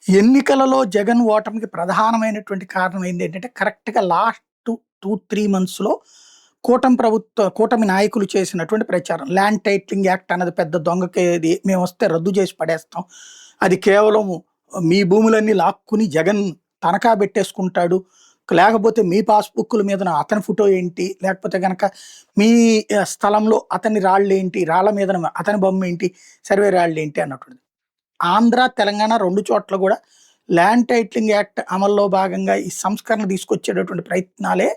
ఎన్నికలలో జగన్ ఓటమికి ప్రధానమైనటువంటి కారణం ఏంటంటే కరెక్ట్‌గా లాస్ట్ 2, 3 మంత్స్‌లో కూటమి నాయకులు చేసినటువంటి ప్రచారం. ల్యాండ్ టైటిలింగ్ యాక్ట్ అన్నది పెద్ద దొంగకేది. మేమొస్తే రద్దు చేసి పడేస్తాం. అది కేవలం మీ భూములన్నీ లాక్కుని జగన్ తనఖా పెట్టేసుకుంటాడు. లేకపోతే మీ పాస్‌బుక్కుల మీదన అతని ఫోటో ఏంటి? లేకపోతే గనక మీ స్థలంలో అతని రాళ్ళేంటి? రాళ్ళ మీదన అతని బొమ్మేంటి? సర్వే రాళ్ళేంటి అన్నటువంటిది. ఆంధ్ర, తెలంగాణ 2 చోట్ల గూడా ల్యాండ్ టైటిలింగ్ యాక్ట్ అమల్లో భాగంగా ఈ సంస్కరణ తీసుకొచ్చేటటువంటి ప్రయత్నాలే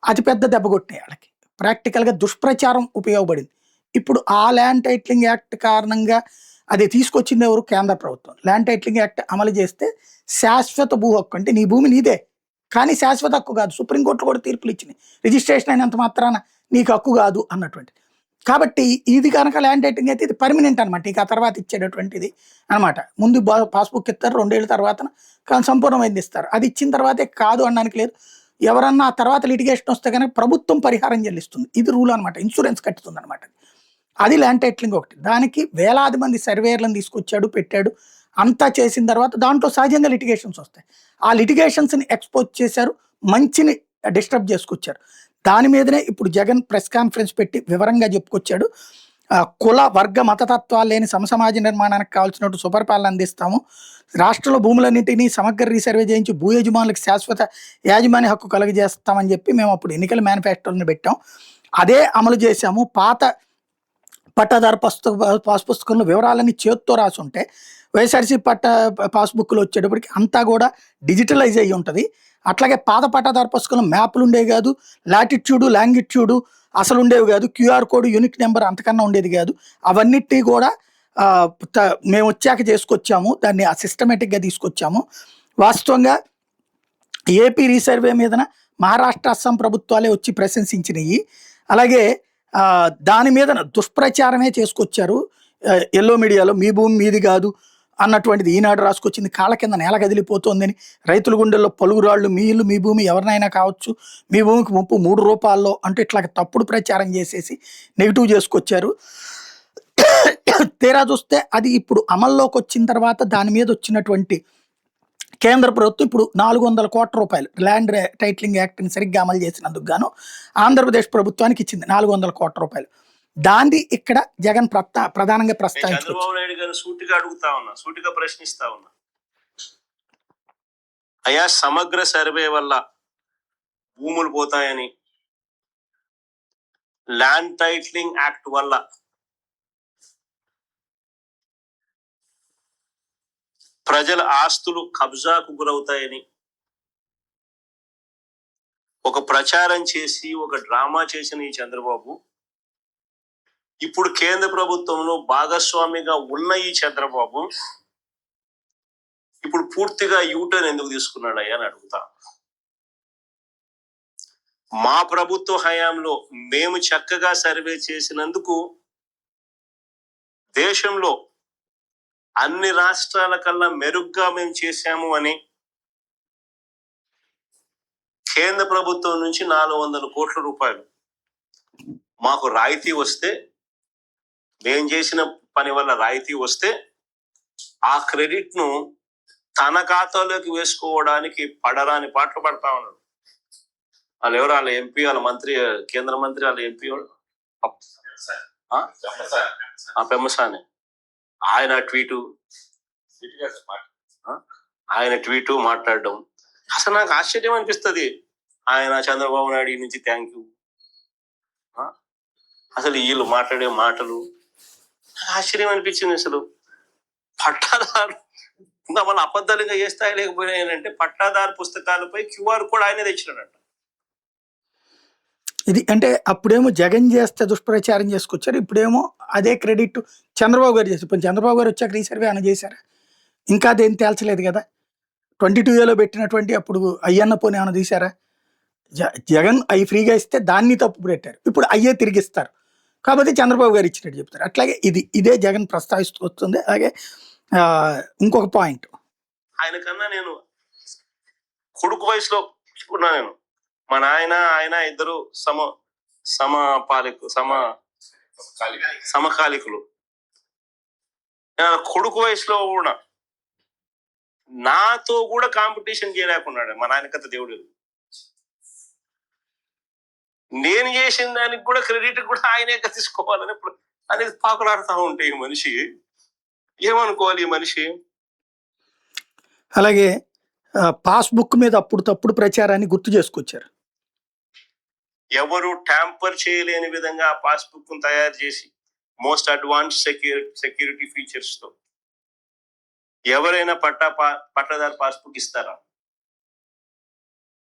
అతిపెద్ద దెబ్బ కొట్టినాయి ఆళ్ళకి. ప్రాక్టికల్‌గా దుష్ప్రచారం ఉపయోగపడింది. ఇప్పుడు ఆ ల్యాండ్ టైటిలింగ్ యాక్ట్ కారణంగా అది తీసుకొచ్చింది ఎవరు? కేంద్ర ప్రభుత్వం. ల్యాండ్ టైటిలింగ్ యాక్ట్ అమలు చేస్తే శాశ్వత భూ హక్కు అంటే నీ భూమి నీదే. కానీ శాశ్వత హక్కు కాదు. సుప్రీం కోర్టులు కూడా తీర్పులిచ్చినాయి. రిజిస్ట్రేషన్ అయినంత మాత్రాన నీకు హక్కు కాదు అన్నటువంటిది. కాబట్టి ఇది కనుక ల్యాండ్ టైటిలింగ్ అయితే ఇది పర్మనెంట్ అనమాట. ఇక ఆ తర్వాత ఇచ్చేటటువంటిది అనమాట. ముందు పాస్‌బుక్ ఇస్తారు. 2 ఏళ్ల తర్వాతన సంపూర్ణమైంది ఇస్తారు. అది ఇచ్చిన తర్వాతే కాదు అనడానికి లేదు. ఎవరన్నా ఆ తర్వాత లిటిగేషన్ వస్తే గనక ప్రభుత్వం పరిహారం చెల్లిస్తుంది. ఇది రూల్ అనమాట. ఇన్స్యూరెన్స్ కట్టుతుందనమాట. అది ల్యాండ్ టైటిలింగ్ ఒకటి. దానికి వేలాది మంది సర్వేయర్‌లను తీసుకొచ్చాడు, పెట్టాడు. అంతా చేసిన తర్వాత దాంట్లో సహజంగా లిటిగేషన్స్ వస్తాయి. ఆ లిటిగేషన్స్‌ని ఎక్స్‌పోజ్ చేశారు. మంచిని డిస్టర్బ్ చేసుకొచ్చారు. దాని మీదనే ఇప్పుడు జగన్ ప్రెస్ కాన్ఫరెన్స్ పెట్టి వివరంగా చెప్పుకొచ్చాడు. కుల, వర్గ, మతతత్వాలు లేని సమసమాజ నిర్మాణానికి కావాల్సినట్టు సుపరిపాలన అందిస్తాము. రాష్ట్రంలో భూములన్నింటినీ సమగ్ర రీసర్వే చేయించి భూ యజమానులకు శాశ్వత యాజమాన్య హక్కు కలుగజేస్తామని చెప్పి మేము అప్పుడు ఎన్నికల మేనిఫెస్టోని పెట్టాం. అదే అమలు చేశాము. పాత పట్టాదారు పాస్ పుస్తకంలో వివరాలన్నీ చేత్తో రాసుంటే వైఎస్ఆర్సీపీ పాస్‌బుక్‌లో వచ్చేటప్పటికి అంతా కూడా డిజిటలైజ్ అయ్యి ఉంటది. అట్లాగే పాత పట్టాదారు పుస్తకంలో మ్యాప్‌లు ఉండేవి కాదు. లాటిట్యూడ్, లాంగిట్యూడ్ అసలు ఉండేవి కాదు. క్యూఆర్ కోడ్, యూనిక్ నెంబర్ అంతకన్నా ఉండేది కాదు. అవన్నిటిని కూడా ఆహ్, త మేమొచ్చాక చేసుకొచ్చాము. దాన్ని సిస్టమాటిక్‌గా తీసుకొచ్చాము. వాస్తవంగా ఏపీ రీసర్వే మీదన మహారాష్ట్ర, అస్సాం ప్రభుత్వాలే వచ్చి ప్రశంసించినయి. అలాగే దాని మీదన దుష్ప్రచారమే చేసుకొచ్చారు. యెల్లో మీడియాలో మీ భూమి మీది కాదు అన్నటువంటిది ఈనాడు రాసుకొచ్చింది. కాళ్ళ కింద నేల కదిలిపోతోందని, రైతుల గుండెల్లో పలుగురాళ్ళు మీ ఇల్లు, మీ భూమి ఎవరినైనా కావచ్చు, మీ భూమికి ముప్పు రూ. 3 అంటూ ఇట్లాగ తప్పుడు ప్రచారం చేసేసి నెగెటివ్ చేసుకొచ్చారు. తీరా చూస్తే అది ఇప్పుడు అమల్లోకొచ్చిన తర్వాత దాని మీద వచ్చినటువంటి కేంద్ర ప్రభుత్వం ఇప్పుడు ₹400 ల్యాండ్ టైటిలింగ్ యాక్ట్‌ని సరిగ్గా అమలు చేసినందుకు గాను ఆంధ్రప్రదేశ్ ప్రభుత్వానికి ఇచ్చింది ₹400 దాన్ని ఇక్కడ జగన్ ప్రధానంగా ప్రస్తావించుకొచ్చారు. చంద్రబాబు నాయుడు గారు సూటిగా అడుగుతా ఉన్నా, సూటిగా ప్రశ్నిస్తా ఉన్నా. అయ్యా, సమగ్ర సర్వే వల్ల భూములు పోతాయని, ల్యాండ్ టైటిలింగ్ యాక్ట్ వల్ల ప్రజల ఆస్తులు కబ్జాకు గురవుతాయని ఒక ప్రచారం చేసి ఒక డ్రామా చేసిన ఈ చంద్రబాబు ఇప్పుడు కేంద్ర ప్రభుత్వంలో భాగస్వామిగా ఉన్న ఈ చంద్రబాబు ఇప్పుడు పూర్తిగా యూటర్న్ ఎందుకు తీసుకున్నాడయ్యా అని అడుగుతా. మా ప్రభుత్వ హయాంలో మేము చక్కగా సర్వే చేసినందుకు దేశంలో అన్ని రాష్ట్రాల కన్నా మెరుగ్గా మేము చేశాము అని కేంద్ర ప్రభుత్వం నుంచి ₹400 కోట్ల మాకు రాయితీ వస్తే, మేము చేసిన పని వల్ల రాయితీ వస్తే ఆ క్రెడిట్ ను తన ఖాతాలోకి వేసుకోవడానికి పడరాని పాటలు పడతా ఉన్నాడు. వాళ్ళు ఎవరు? వాళ్ళ ఎంపీ, వాళ్ళ మంత్రి, కేంద్ర మంత్రి, వాళ్ళ ఎంపీ పెమ్మసాని. ఆయన ట్వీటు మాట్లాడడం అసలు నాకు ఆశ్చర్యం అనిపిస్తుంది. ఆయన చంద్రబాబు నాయుడు నుంచి థ్యాంక్ యూ, అసలు వీళ్ళు మాట్లాడే మాటలు ఆశ్చర్యం అనిపించింది. అసలు పట్టాదారు ఇంకా మన అబద్ధాలుగా ఏ స్థాయి లేకపోయినాయంటే పట్టాదారు పుస్తకాలపై క్యూఆర్ కోడ్ ఆయనే తెచ్చినాడంట. ఇది అంటే అప్పుడేమో జగన్ చేస్తే దుష్ప్రచారం చేసుకొచ్చారు. ఇప్పుడేమో అదే క్రెడిట్ చంద్రబాబు గారు చేశారు. ఇప్పుడు చంద్రబాబు గారు వచ్చాక రీసర్వే ఆయన చేశారా? ఇంకా అదేం తేల్చలేదు కదా. 22ఏలో పెట్టినటువంటి అప్పుడు అయ్యన్న పోనీ ఏమైనా తీశారా? జగన్ అవి ఫ్రీగా ఇస్తే దాన్ని తప్పు పెట్టారు. ఇప్పుడు అయ్యే తిరిగిస్తారు. కాబట్టి చంద్రబాబు గారు ఇచ్చినట్టు చెప్తారు. అట్లాగే ఇదే జగన్ ప్రస్తావిస్తూ వస్తుంది. అలాగే ఇంకొక పాయింట్, ఆయన కన్నా నేను కొడుకు వయసులో ఉన్నా. నేను మా ఆయన ఇద్దరు సమకాలికులు. కొడుకు వయసులో కూడా నాతో కూడా కాంపిటీషన్ చేయలేకున్నాడు మా నాయనకత దేవుడు. నేను చేసిన దానికి కూడా క్రెడిట్ కూడా ఆయనే తీసుకోవాలని అనేది పాకులాడుతూ ఉంటే ఈ మనిషి ఏమనుకోవాలి ఈ మనిషి. అలాగే పాస్బుక్ మీద అప్పుడు తప్పుడు ప్రచారాన్ని గుర్తు చేసుకొచ్చారు. ఎవరు ట్యాంపర్ చేయలేని విధంగా ఆ పాస్బుక్ తయారు చేసి మోస్ట్ అడ్వాన్స్ సెక్యూరిటీ ఫీచర్స్ తో ఎవరైనా పట్టాదారు పాస్బుక్ ఇస్తారా?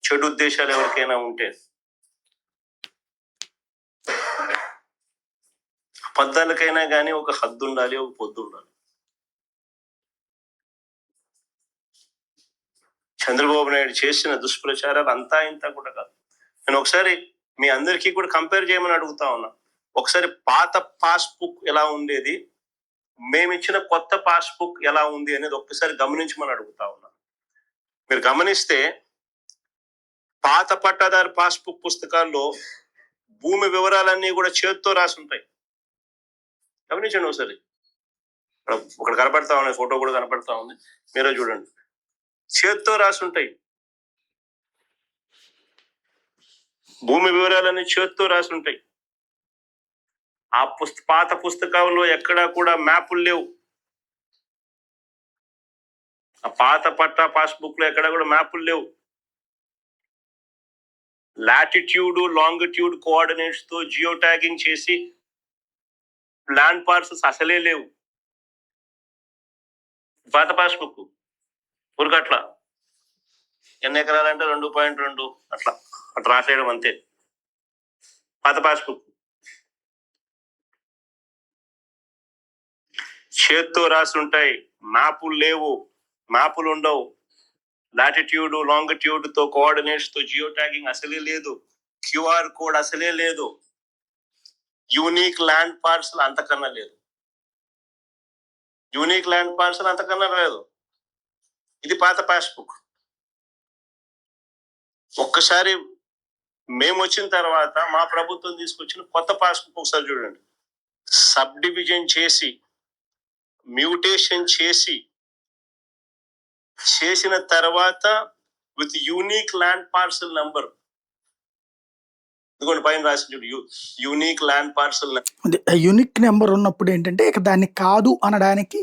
చెడు ఉద్దేశాలు ఎవరికైనా ఉంటే అబద్ధాలకైనా కానీ ఒక హద్దు ఉండాలి, ఒక పొద్దు ఉండాలి. చంద్రబాబు నాయుడు చేసిన దుష్ప్రచారాలు అంతా ఇంత కూడా కాదు. నేను ఒకసారి మీ అందరికీ కూడా కంపేర్ చేయమని అడుగుతా ఉన్నా. ఒకసారి పాత పాస్బుక్ ఎలా ఉండేది, మేమిచ్చిన కొత్త పాస్బుక్ ఎలా ఉంది అనేది ఒక్కసారి గమనించమని అడుగుతా ఉన్నా. మీరు గమనిస్తే పాత పట్టాదారు పాస్బుక్ పుస్తకాల్లో భూమి వివరాలన్నీ కూడా చేత్తో రాసి ఉంటాయి. గమనించండి ఒకసారి. ఒకటి కనపడతా ఉన్నాయి, ఫోటో కూడా కనపడతా ఉంది, మీరే చూడండి. చేత్తో రాసి ఉంటాయి. భూమి వివరాలన్నీ చేత్తో రాసి ఉంటాయి. ఆ పాత పుస్తకాల్లో ఎక్కడా కూడా మ్యాపులు లేవు. ఆ పాత పట్టా పాస్బుక్ లో ఎక్కడా కూడా మ్యాపులు లేవు. లాటిట్యూడ్ లాంగిట్యూడ్ కోఆర్డినేట్స్ తో జియో ట్యాగింగ్ చేసి ల్యాండ్ పార్సల్స్ అసలే లేవు. పాత పాస్బుక్ ఊరికట్లా ఎన్ని ఎకరాలంటే 2.2 అట్లా రాసేయడం అంతే. పాత పాస్బుక్ చేత్తో రాసి ఉంటాయి. మ్యాపులు లేవు, మ్యాపులు ఉండవు. లాటిట్యూడ్ లాంగిట్యూడ్ తో కోఆర్డినేట్స్ తో జియో ట్యాగింగ్ అసలే లేదు. క్యూఆర్ కోడ్ అసలే లేదు. యూనిక్ ల్యాండ్ పార్సల్ అంతకన్నా లేదు. యూనిక్ ల్యాండ్ పార్సల్ అంతకన్నా లేదు. ఇది పాత పాస్బుక్. ఒక్కసారి మేము వచ్చిన తర్వాత మా ప్రభుత్వం తీసుకొచ్చిన కొత్త పాస్బుక్ ఒకసారి చూడండి. సబ్ డివిజన్ చేసి మ్యూటేషన్ చేసిన తర్వాత with unique land parcel number, ఇదిగోండి పైన రాసి చూడు, unique land parcel. Unique number ఉన్నప్పుడు ఏంటంటే ఇక దాన్ని కాదు అనడానికి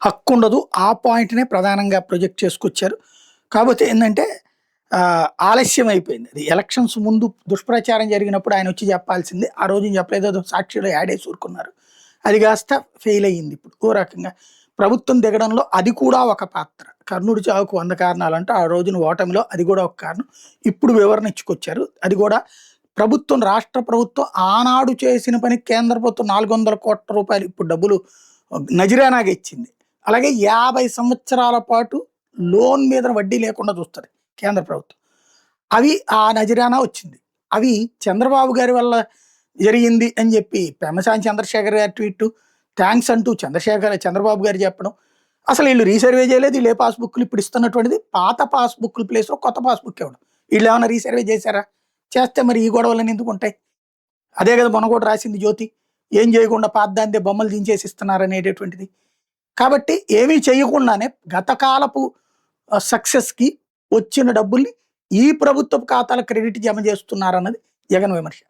హక్కు ఉండదు. ఆ పాయింట్నే ప్రధానంగా ప్రొజెక్ట్ చేసుకొచ్చారు. కాకపోతే ఏంటంటే ఆలస్యం అయిపోయింది. అది ఎలక్షన్స్ ముందు దుష్ప్రచారం జరిగినప్పుడు ఆయన వచ్చి చెప్పాల్సింది, ఆ రోజు చెప్పలేదు, సాక్షిలో యాడేసి ఊరుకున్నారు. అది కాస్త ఫెయిల్ అయ్యింది. ఇప్పుడు ఓ రకంగా ప్రభుత్వం దిగడంలో అది కూడా ఒక పాత్ర. కర్ణుడి చావుకు 100 కారణాలు అంటే ఆ రోజున ఓటమిలో అది కూడా ఒక కారణం. ఇప్పుడు వివరణ ఇచ్చుకొచ్చారు. అది కూడా ప్రభుత్వం, రాష్ట్ర ప్రభుత్వం ఆనాడు చేసిన పని కేంద్ర ప్రభుత్వం 400 కోట్ల రూపాయలు ఇప్పుడు డబ్బులు నజరానాగా ఇచ్చింది. అలాగే 50 సంవత్సరాల పాటు లోన్ మీద వడ్డీ లేకుండా చూస్తుంది కేంద్ర ప్రభుత్వం. అవి ఆ నజరానా వచ్చింది. అవి చంద్రబాబు గారి వల్ల జరిగింది అని చెప్పి పెమ్మసాని చంద్రశేఖర్ గారి ట్వీట్, థ్యాంక్స్ అంటూ చంద్రబాబు గారు చెప్పడం. అసలు వీళ్ళు రీసర్వే చేయలేదు. వీళ్ళు ఏ పాస్బుక్లు ఇప్పుడు ఇస్తున్నటువంటిది పాత పాస్బుక్ల ప్లేస్లో కొత్త పాస్బుక్ ఇవ్వడం. వీళ్ళు ఏమైనా రీసర్వే చేశారా? చేస్తే మరి ఈ గొడవలని ఎందుకు ఉంటాయి? అదే కదా మొన్న కూడా రాసింది జ్యోతి, ఏం చేయకుండా పాతదాందే బొమ్మలు దించేసి ఇస్తున్నారు అనేటటువంటిది. కాబట్టి ఏమీ చేయకుండానే గతకాలపు సక్సెస్కి వచ్చిన డబ్బుల్ని ఈ ప్రభుత్వపు ఖాతాల క్రెడిట్ జమ చేస్తున్నారన్నది జగన్ విమర్శ.